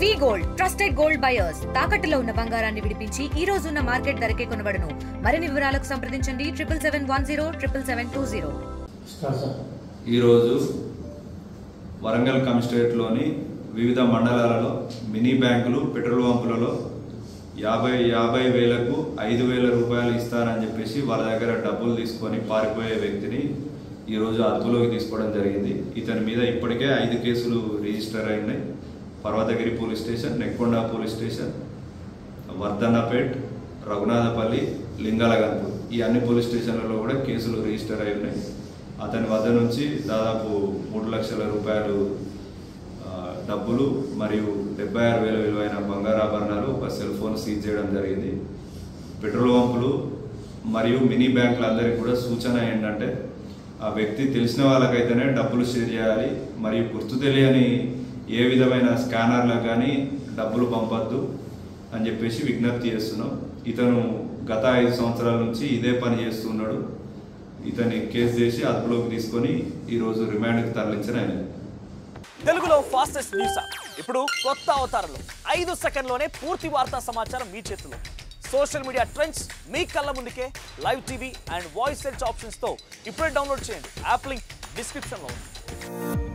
వి gold trusted gold buyers తాకట్టులో ఉన్న బంగారాన్ని విడిపించి ఈ రోజు ఉన్న మార్కెట్ ధరకే కొనబడును. మరిన్ని వివరాలకు సంప్రదించండి 7710 ఈ రోజు వరంగల్ కమిషనరేట్ లోని వివిధ మండలాలలో మినీ బ్యాంకులు పెట్రోల్ పంపులలో 50 వేలకు 5,000 రూపాయలు ఇస్తారని చెప్పేసి వాళ్ళ దగ్గర డబ్బులు తీసుకొని పారిపోయే వ్యక్తిని ఈరోజు అదుపులోకి తీసుకోవడం జరిగింది. ఇతని మీద ఇప్పటికే 5 కేసులు రిజిస్టర్ అయినాయి. Parvathagiri police station, Nekkonda police station, Wardhannapet, Raghunathapalli, Lingalaghanpur ఈ అన్ని పోలీస్ స్టేషన్లలో కూడా కేసులు రిజిస్టర్ అయి ఉన్నాయి. అతని వద్ద నుంచి దాదాపు 3 లక్షల రూపాయలు డబ్బులు మరియు 76,000 విలువైన బంగారాభరణాలు, ఒక సెల్ ఫోన్ సీజ్ చేయడం జరిగింది. పెట్రోల్ పంపులు మరియు మినీ బ్యాంకులందరికీ కూడా సూచన ఏంటంటే ఆ వ్యక్తి తెలిసిన వాళ్ళకైతేనే డబ్బులు షేర్ చేయాలి, మరియు గుర్తు తెలియని ఏ విధమైన స్కానర్లకు కానీ డబ్బులు పంపొద్దు అని చెప్పేసి విజ్ఞప్తి చేస్తున్నాం. ఇతను గత 5 సంవత్సరాల నుంచి ఇదే పని చేస్తున్నాడు. ఇతన్ని కేసు చేసి అదుపులోకి తీసుకొని ఈరోజు రిమాండ్కి తరలించిన ఆయన. తెలుగులో ఫాస్టెస్ట్ న్యూస్ యాప్ ఇప్పుడు కొత్త అవతారంలో 5 సెకండ్లోనే పూర్తి వార్తా సమాచారం మీ చేతిలో. సోషల్ మీడియా ట్రెండ్స్ మీ కళ్ళ ముందుకే live TV and voice search ఆప్షన్స్తో ఇప్పుడే డౌన్లోడ్ చేయండి. యాప్ లింక్ డిస్క్రిప్షన్లో ఉంది.